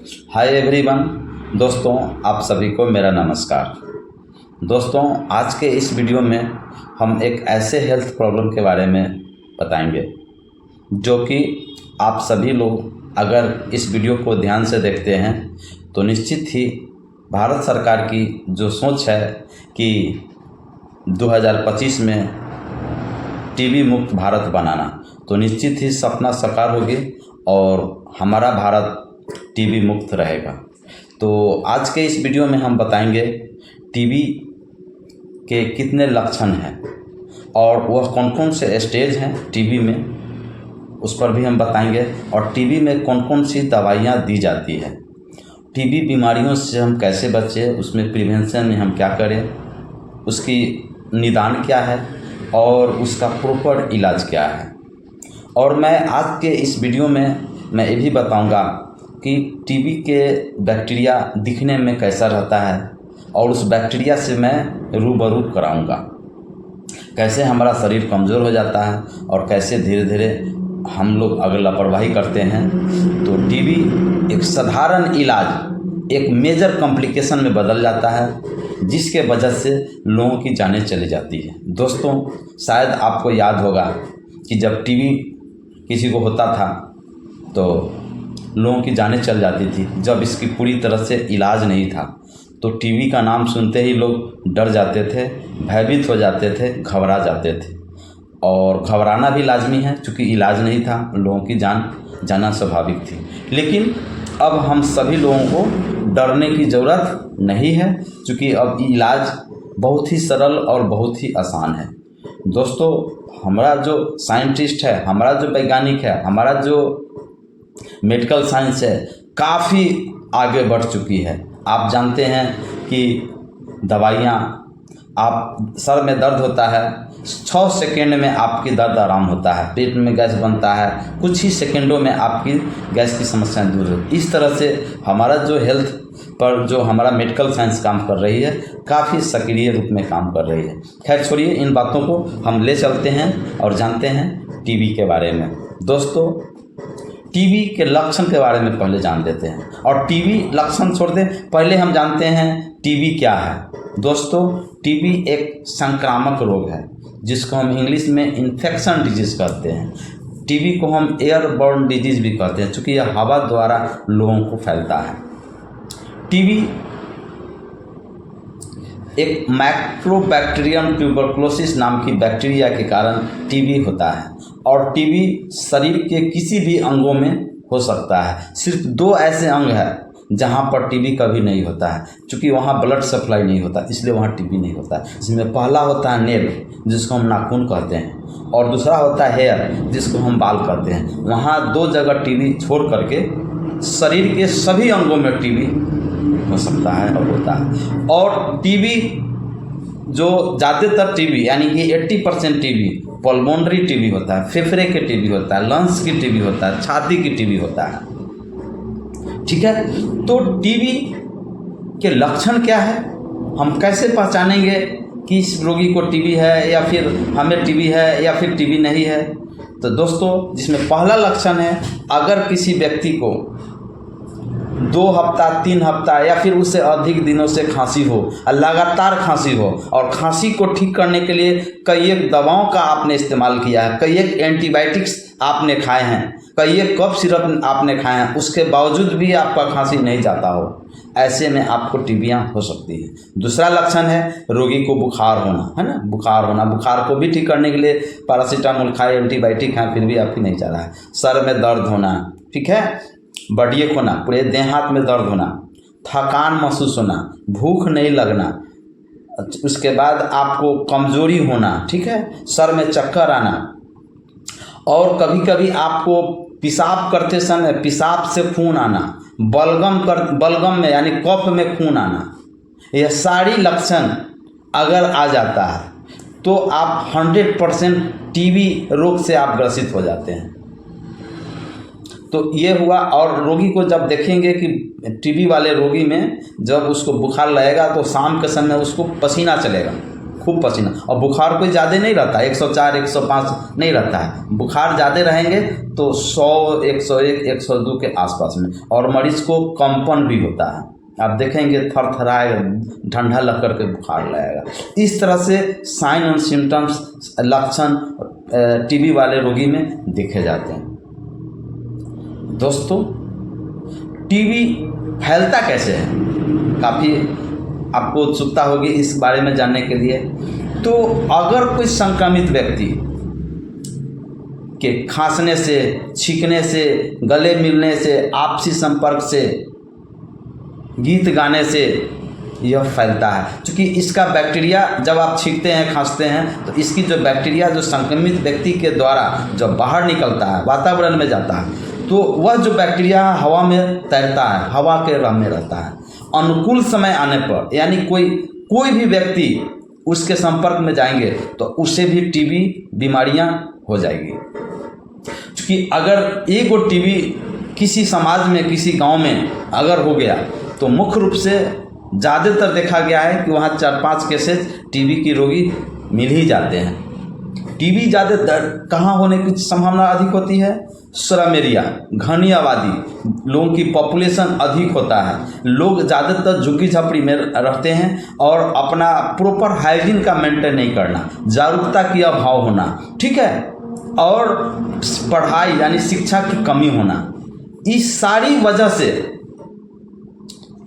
Hi everyone. दोस्तों, आप सभी को मेरा नमस्कार। दोस्तों, आज के इस वीडियो में हम एक ऐसे हेल्थ प्रॉब्लम के बारे में बताएंगे जो कि आप सभी लोग अगर इस वीडियो को ध्यान से देखते हैं तो निश्चित ही भारत सरकार की जो सोच है कि 2025 में टीबी मुक्त भारत बनाना, तो निश्चित ही सपना साकार होगी और हमारा भारत टीबी मुक्त रहेगा। तो आज के इस वीडियो में हम बताएंगे टीबी के कितने लक्षण हैं और वह कौन कौन से स्टेज हैं टीबी में, उस पर भी हम बताएंगे। और टीबी में कौन कौन सी दवाइयाँ दी जाती है, टीबी बीमारियों से हम कैसे बचें, उसमें प्रिवेंशन में हम क्या करें, उसकी निदान क्या है और उसका प्रॉपर इलाज क्या है। और मैं आज के इस वीडियो में मैं ये भी बताऊंगा कि टीबी के बैक्टीरिया दिखने में कैसा रहता है और उस बैक्टीरिया से मैं रूबरू कराऊंगा, कैसे हमारा शरीर कमज़ोर हो जाता है और कैसे धीरे धीरे हम लोग अगर लापरवाही करते हैं तो टीबी एक साधारण इलाज एक मेजर कॉम्प्लिकेशन में बदल जाता है, जिसके वजह से लोगों की जानें चली जाती है। दोस्तों, शायद आपको याद होगा कि जब टीबी किसी को होता था तो लोगों की जानें चल जाती थी, जब इसकी पूरी तरह से इलाज नहीं था। तो टीबी का नाम सुनते ही लोग डर जाते थे, भयभीत हो जाते थे, घबरा जाते थे। और घबराना भी लाजमी है, क्योंकि इलाज नहीं था, लोगों की जान जाना स्वाभाविक थी। लेकिन अब हम सभी लोगों को डरने की ज़रूरत नहीं है, क्योंकि अब इलाज बहुत ही सरल और बहुत ही आसान है। दोस्तों, हमारा जो साइंटिस्ट है, हमारा जो वैज्ञानिक है, हमारा जो मेडिकल साइंस है, काफ़ी आगे बढ़ चुकी है। आप जानते हैं कि दवाइयाँ, आप सर में दर्द होता है 6 सेकेंड में आपकी दर्द आराम होता है, पेट में गैस बनता है, कुछ ही सेकेंडों में आपकी गैस की समस्या दूर होती है। इस तरह से हमारा जो हेल्थ पर जो हमारा मेडिकल साइंस काम कर रही है, काफ़ी सक्रिय रूप में काम कर रही है। खैर छोड़िए, इन बातों को हम ले चलते हैं और जानते हैं टीबी के बारे में। दोस्तों, टीबी के लक्षण के बारे में पहले जान लेते हैं। और टीबी लक्षण छोड़ दें, पहले हम जानते हैं टीबी क्या है। दोस्तों, टीबी एक संक्रामक रोग है जिसको हम इंग्लिश में इन्फेक्शन डिजीज़ कहते हैं। टीबी को हम एयरबॉर्न डिजीज़ भी कहते हैं, क्योंकि यह हवा द्वारा लोगों को फैलता है। टीबी एक माइक्रोबैक्टीरियम ट्यूबरकुलोसिस नाम की बैक्टीरिया के कारण टीबी होता है। और टीबी शरीर के किसी भी अंगों में हो सकता है। सिर्फ 2 ऐसे अंग हैं जहां पर टीबी कभी नहीं होता है, क्योंकि वहां ब्लड सप्लाई नहीं होता, इसलिए वहां टीबी नहीं होता है। इसमें पहला होता है नेल, जिसको हम नाखून कहते हैं, और दूसरा होता है हेयर, जिसको हम बाल कहते हैं। वहाँ 2 जगह टीबी छोड़ करके शरीर के सभी अंगों में टीबी हो सकता है और होता है। और टीबी जो ज़्यादातर टीबी यानी कि 80% टीबी पल्मोनरी टीबी होता है, फेफड़े के टीबी होता है, लंग्स की टीबी होता है, छाती की टीबी होता है। ठीक है, तो टीबी के लक्षण क्या है, हम कैसे पहचानेंगे कि इस रोगी को टीबी है या फिर हमें टीबी है या फिर टीबी नहीं है। तो दोस्तों, जिसमें पहला लक्षण है, अगर किसी व्यक्ति को 2 हफ्ता 3 हफ्ता या फिर उससे अधिक दिनों से खांसी हो, लगातार खांसी हो, और खांसी को ठीक करने के लिए कई एक दवाओं का आपने इस्तेमाल किया है, कई एक एंटीबायोटिक्स आपने खाए हैं, कई एक कफ सिरप आपने खाए हैं, उसके बावजूद भी आपका खांसी नहीं जाता हो, ऐसे में आपको टीबियाँ हो सकती है। दूसरा लक्षण है रोगी को बुखार होना, है ना, बुखार होना। बुखार को भी ठीक करने के लिए पैरासीटामोल खाए, एंटीबायोटिक खाए, फिर भी आपकी नहीं जा रहा है। सर में दर्द होना, ठीक है, बड़िए होना, पूरे देह हाथ में दर्द होना, थकान महसूस होना, भूख नहीं लगना, उसके बाद आपको कमजोरी होना, ठीक है, सर में चक्कर आना, और कभी कभी आपको पेशाब करते समय पेशाब से खून आना, बलगम में यानी कफ में खून आना। यह सारी लक्षण अगर आ जाता है तो आप 100% टीबी रोग से आप ग्रसित हो जाते हैं। तो ये हुआ। और रोगी को जब देखेंगे कि टीबी वाले रोगी में जब उसको बुखार लगेगा तो शाम के समय उसको पसीना चलेगा, खूब पसीना, और बुखार कोई ज़्यादा नहीं रहता, 104 105 नहीं रहता है। बुखार ज़्यादा रहेंगे तो 100 101 102 के आसपास में, और मरीज को कंपन भी होता है, आप देखेंगे थरथराएगा, ठंडा लग कर के बुखार लगेगा। इस तरह से साइन एंड सिम्टम्स लक्षण टीबी वाले रोगी में देखे जाते हैं। दोस्तों, टीबी फैलता कैसे है, काफ़ी आपको उत्सुकता होगी इस बारे में जानने के लिए। तो अगर कोई संक्रमित व्यक्ति के खांसने से, छींकने से, गले मिलने से, आपसी संपर्क से, गीत गाने से यह फैलता है, क्योंकि इसका बैक्टीरिया जब आप छींकते हैं, खांसते हैं, तो इसकी जो बैक्टीरिया जो संक्रमित व्यक्ति के द्वारा जब बाहर निकलता है, वातावरण में जाता है, तो वह जो बैक्टीरिया हवा में तैरता है, हवा के रंग में रहता है। अनुकूल समय आने पर, यानी कोई भी व्यक्ति उसके संपर्क में जाएंगे तो उसे भी टीबी बीमारियां हो जाएगी। क्योंकि अगर एक वो टीबी किसी समाज में, किसी गांव में अगर हो गया तो मुख्य रूप से ज़्यादातर देखा गया है कि वहाँ 4-5 केसेस टीबी की रोगी मिल ही जाते हैं। टीबी ज़्यादातर कहाँ होने की संभावना अधिक होती है? स्लम एरिया, घनी आबादी, लोगों की पॉपुलेशन अधिक होता है, लोग ज़्यादातर झुग्गी झपड़ी में रहते हैं और अपना प्रॉपर हाइजीन का मेंटेन नहीं करना, जागरूकता की अभाव होना, ठीक है, और पढ़ाई यानी शिक्षा की कमी होना, इस सारी वजह से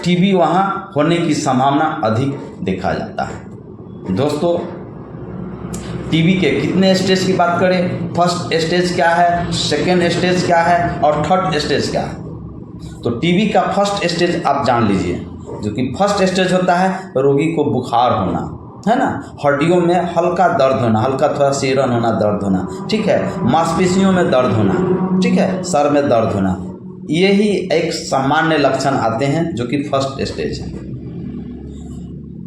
टीबी वहाँ होने की संभावना अधिक देखा जाता है। दोस्तों, टीबी के कितने स्टेज की बात करें? फर्स्ट स्टेज क्या है, सेकेंड स्टेज क्या है और थर्ड स्टेज क्या है? तो टीबी का फर्स्ट स्टेज आप जान लीजिए, जो कि फर्स्ट स्टेज होता है रोगी को बुखार होना, है ना, हड्डियों में हल्का दर्द होना, हल्का थोड़ा सीरन होना, दर्द होना, ठीक है, मांसपेशियों में दर्द होना, ठीक है, सर में दर्द होना, यही एक सामान्य लक्षण आते हैं जो कि फर्स्ट स्टेज है।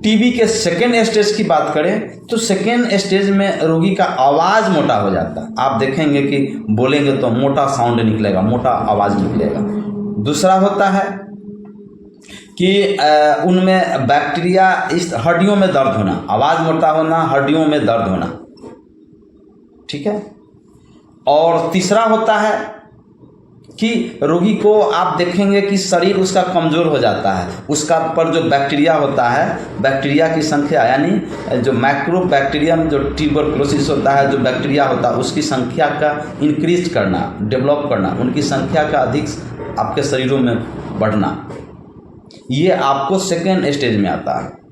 टीबी के सेकेंड स्टेज की बात करें तो सेकेंड स्टेज में रोगी का आवाज़ मोटा हो जाता है। आप देखेंगे कि बोलेंगे तो मोटा साउंड निकलेगा, मोटा आवाज़ निकलेगा। दूसरा होता है कि उनमें बैक्टीरिया, इस हड्डियों में दर्द होना, आवाज़ मोटा होना, हड्डियों में दर्द होना, ठीक है। और तीसरा होता है कि रोगी को आप देखेंगे कि शरीर उसका कमज़ोर हो जाता है, उसका पर जो बैक्टीरिया होता है, बैक्टीरिया की संख्या, यानी जो माइक्रोबैक्टीरियम जो ट्यूबरकुलोसिस होता है, जो बैक्टीरिया होता है उसकी संख्या का इंक्रीज करना, डेवलप करना, उनकी संख्या का अधिक आपके शरीरों में बढ़ना, ये आपको सेकेंड स्टेज में आता है।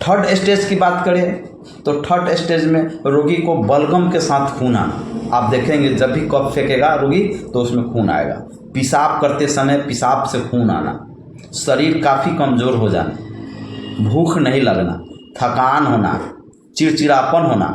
थर्ड स्टेज की बात करें तो थर्ड स्टेज में रोगी को बलगम के साथ खून आना, आप देखेंगे जब भी कफ फेंकेगा रोगी तो उसमें खून आएगा, पेशाब करते समय पेशाब से खून आना, शरीर काफ़ी कमज़ोर हो जाना, भूख नहीं लगना, थकान होना, चिड़चिड़ापन होना,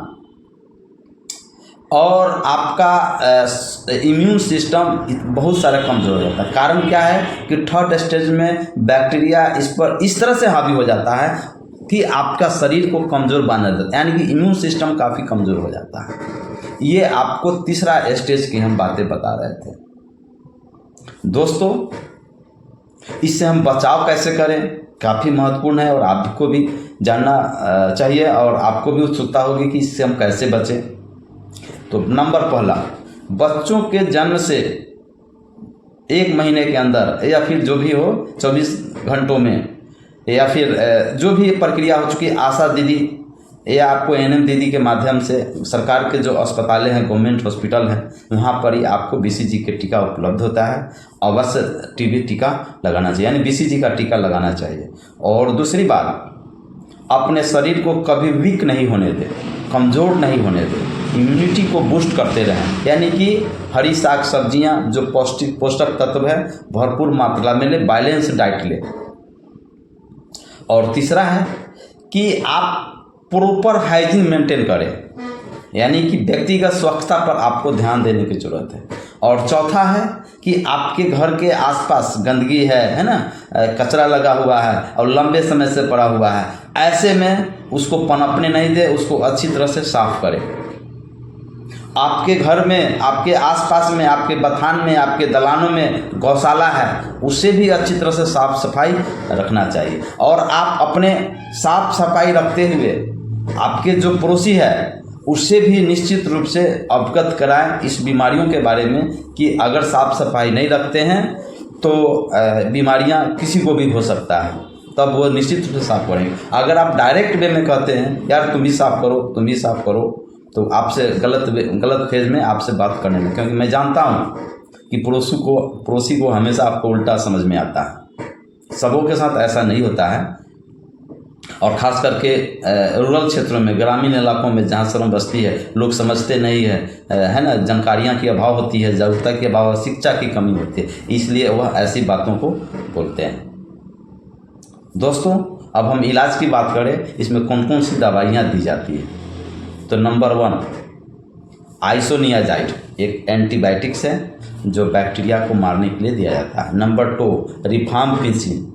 और आपका इम्यून सिस्टम बहुत सारा कमज़ोर हो जाता है। कारण क्या है कि थर्ड स्टेज में बैक्टीरिया इस पर इस तरह से हावी हो जाता है कि आपका शरीर को कमज़ोर बना देता है, यानी कि इम्यून सिस्टम काफ़ी कमज़ोर हो जाता है। ये आपको तीसरा स्टेज की हम बातें बता रहे थे। दोस्तों, इससे हम बचाव कैसे करें, काफ़ी महत्वपूर्ण है और आपको भी जानना चाहिए और आपको भी उत्सुकता होगी कि इससे हम कैसे बचें। तो नंबर पहला, बच्चों के जन्म से 1 महीने के अंदर या फिर जो भी हो 24 घंटों में, या फिर जो भी प्रक्रिया हो चुकी, आशा दीदी या आपको एएनएम दीदी के माध्यम से सरकार के जो अस्पतालें हैं, गवर्नमेंट हॉस्पिटल हैं, वहाँ पर ही आपको बीसीजी के टीका उपलब्ध होता है। अवश्य टीबी टीका लगाना चाहिए, यानी बीसीजी का टीका लगाना चाहिए। और दूसरी बात, अपने शरीर को कभी वीक नहीं होने दें, कमज़ोर नहीं होने दें, इम्यूनिटी को बूस्ट करते रहें, यानी कि हरी साग सब्जियाँ जो पोषक तत्व है भरपूर मात्रा में लें, बैलेंस डाइट लें। और तीसरा है कि आप प्रॉपर हाइजीन मेंटेन करें, यानी कि व्यक्तिगत स्वच्छता पर आपको ध्यान देने की ज़रूरत है। और चौथा है कि आपके घर के आसपास गंदगी है ना, कचरा लगा हुआ है और लंबे समय से पड़ा हुआ है, ऐसे में उसको पनपने नहीं दे, उसको अच्छी तरह से साफ करें। आपके घर में, आपके आसपास में, आपके बथान में, आपके दलानों में गौशाला है, उससे भी अच्छी तरह से साफ सफाई रखना चाहिए। और आप अपने साफ सफाई रखते हुए आपके जो पड़ोसी है उससे भी निश्चित रूप से अवगत कराएं इस बीमारियों के बारे में कि अगर साफ सफाई नहीं रखते हैं तो बीमारियां किसी को भी हो सकता है, तब वो निश्चित रूप से साफ करेंगे। अगर आप डायरेक्ट वे में कहते हैं यार तुम ही साफ करो, तुम ही साफ करो, तो आपसे गलत फेज में आपसे बात करने में, क्योंकि मैं जानता हूँ कि पड़ोसी को हमेशा आपको उल्टा समझ में आता है। सबों के साथ ऐसा नहीं होता है, और ख़ास करके रूरल क्षेत्रों में, ग्रामीण इलाकों में जहाँ श्रम बस्ती है, लोग समझते नहीं है ना, जानकारियाँ की अभाव होती है, जागरूकता की अभाव, शिक्षा की कमी होती है, इसलिए वह ऐसी बातों को बोलते हैं। दोस्तों, अब हम इलाज की बात करें, इसमें कौन कौन सी दवाइयाँ दी जाती है। तो नंबर 1 आइसोनियाजाइड, एक एंटीबायोटिक्स है जो बैक्टीरिया को मारने के लिए दिया जाता है। नंबर 2 रिफाम्पिसिन,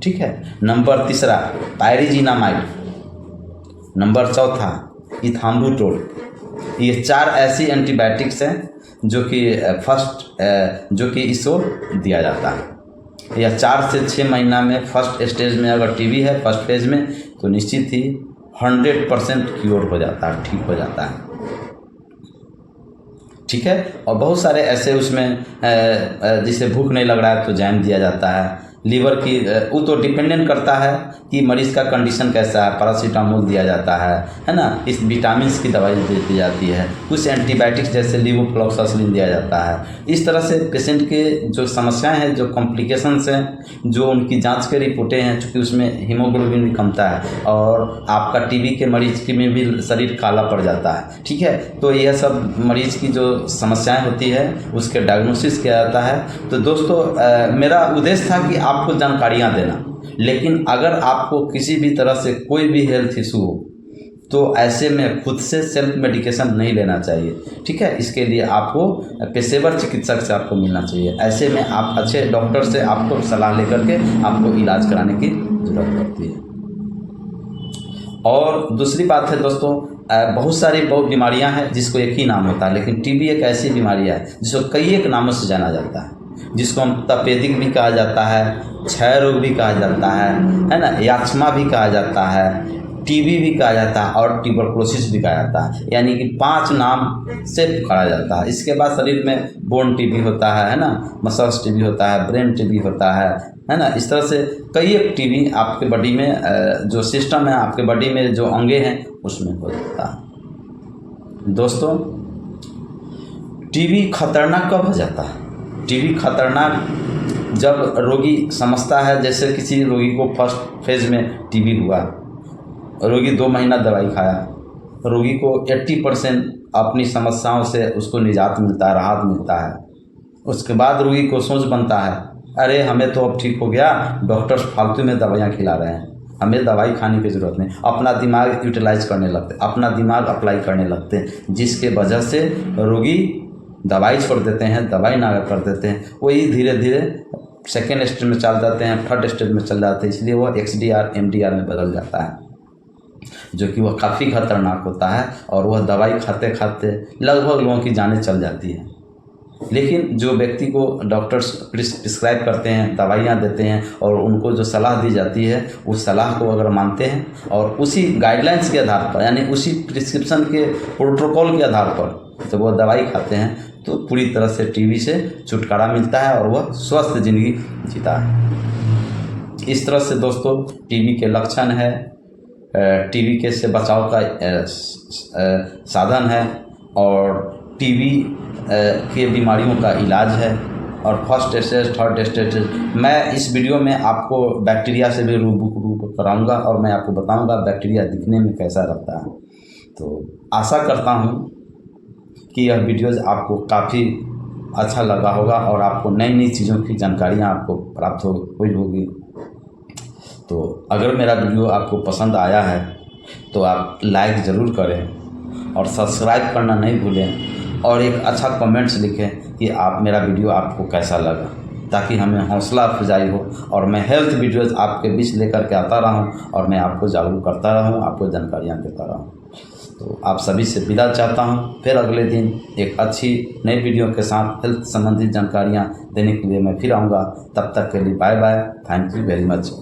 ठीक है। नंबर 3 पायरिजिनामाइड। नंबर 4 इथाम्बुटोल। ये 4 ऐसी एंटीबायोटिक्स हैं जो कि इसको दिया जाता है। यह 4 से 6 महीना में फर्स्ट स्टेज में अगर टीबी है फर्स्ट फेज में, तो निश्चित ही 100% क्योर हो जाता है, ठीक हो जाता है, ठीक है। और बहुत सारे ऐसे उसमें जिसे भूख नहीं लग रहा है तो जैम दिया जाता है। लीवर की वो तो डिपेंडेंट करता है कि मरीज़ का कंडीशन कैसा है, पैरासीटामोल दिया जाता है ना। इस विटामिन्स की दवाई दी जाती है, कुछ एंटीबायोटिक्स जैसे लीवोफ्लॉक्सासिलिन दिया जाता है। इस तरह से पेशेंट के जो समस्याएं हैं, जो कॉम्प्लिकेशंस हैं, जो उनकी जांच के रिपोर्टें हैं, चूँकि उसमें हीमोग्लोबिन भी कमता है और आपका टीबी के मरीज़ की में भी शरीर काला पड़ जाता है, ठीक है। तो यह सब मरीज़ की जो समस्याएँ होती है उसके डायग्नोसिस किया जाता है। तो दोस्तों, मेरा उद्देश्य था कि आपको जानकारियाँ देना, लेकिन अगर आपको किसी भी तरह से कोई भी हेल्थ इशू हो तो ऐसे में खुद से सेल्फ मेडिकेशन नहीं लेना चाहिए, ठीक है। इसके लिए आपको पेशेवर चिकित्सक से आपको मिलना चाहिए। ऐसे में आप अच्छे डॉक्टर से आपको सलाह लेकर के आपको इलाज कराने की जरूरत पड़ती है। और दूसरी बात है दोस्तों, बहुत सारी बीमारियां हैं जिसको एक ही नाम होता है, लेकिन टीबी एक ऐसी बीमारी है जिसको कई एक नामों से जाना जाता है, जिसको हम तपेदिक भी कहा जाता है, क्षय रोग भी कहा जाता है ना, यात्मा भी कहा जाता है, टीबी भी कहा जाता है और ट्यूबरकुलोसिस भी कहा जाता है। यानी कि 5 नाम से पुकारा जाता है। इसके बाद शरीर में बोन टीबी होता है ना, मसल्स टीबी होता है, ब्रेन टीबी होता है ना। इस तरह से कई एक टीबी आपके बॉडी में जो सिस्टम है, आपके बॉडी में जो अंगे हैं उसमें हो जाता है। दोस्तों, टीबी खतरनाक कब हो जाता है? टीबी खतरनाक जब रोगी समझता है, जैसे किसी रोगी को फर्स्ट फेज में टीबी हुआ, रोगी 2 महीना दवाई खाया, रोगी को 80% अपनी समस्याओं से उसको निजात मिलता है, राहत मिलता है। उसके बाद रोगी को सोच बनता है, अरे हमें तो अब ठीक हो गया, डॉक्टर्स फालतू में दवाइयाँ खिला रहे हैं, हमें दवाई खाने की ज़रूरत नहीं। अपना दिमाग यूटिलाइज करने लगते, अपना दिमाग अप्लाई करने लगते हैं, जिसके वजह से रोगी दवाई छोड़ देते हैं, दवाई ना कर देते हैं। वही धीरे धीरे सेकेंड स्टेज में चल जाते हैं, थर्ड स्टेज में चल जाते हैं, इसलिए वह XDR MDR में बदल जाता है, जो कि वह काफ़ी खतरनाक होता है। और वह दवाई खाते खाते लगभग लोगों की जानें चल जाती है। लेकिन जो व्यक्ति को डॉक्टर्स प्रिस्क्राइब करते हैं, दवाइयाँ देते हैं और उनको जो सलाह दी जाती है, उस सलाह को अगर मानते हैं और उसी गाइडलाइंस के आधार पर, यानी उसी प्रिस्क्रिप्शन के प्रोटोकॉल के आधार पर जब वह दवाई खाते हैं, तो पूरी तरह से टीबी से छुटकारा मिलता है और वह स्वस्थ जिंदगी जीता है। इस तरह से दोस्तों टीबी के लक्षण है, टीबी के से बचाव का साधन है और टीबी के बीमारियों का इलाज है, और फर्स्ट स्टेज, थर्ड स्टेज। मैं इस वीडियो में आपको बैक्टीरिया से भी रूबरू कराऊंगा और मैं आपको बताऊंगा बैक्टीरिया दिखने में कैसा रहता है। तो आशा करता हूं कि यह वीडियोज़ आपको काफ़ी अच्छा लगा होगा और आपको नई नई चीज़ों की जानकारियाँ आपको प्राप्त हुई होगी। तो अगर मेरा वीडियो आपको पसंद आया है तो आप लाइक ज़रूर करें और सब्सक्राइब करना नहीं भूलें, और एक अच्छा कमेंट्स लिखें कि मेरा वीडियो आपको कैसा लगा, ताकि हमें हौसला अफजाई हो और मैं हेल्थ वीडियोज़ आपके बीच लेकर के आता रहूं और मैं आपको जागरूक करता रहूं, आपको जानकारियाँ देता रहूं। तो आप सभी से विदा चाहता हूँ। फिर अगले दिन एक अच्छी नई वीडियो के साथ हेल्थ संबंधित जानकारियाँ देने के लिए मैं फिर आऊँगा। तब तक के लिए bye bye. Thank you very much.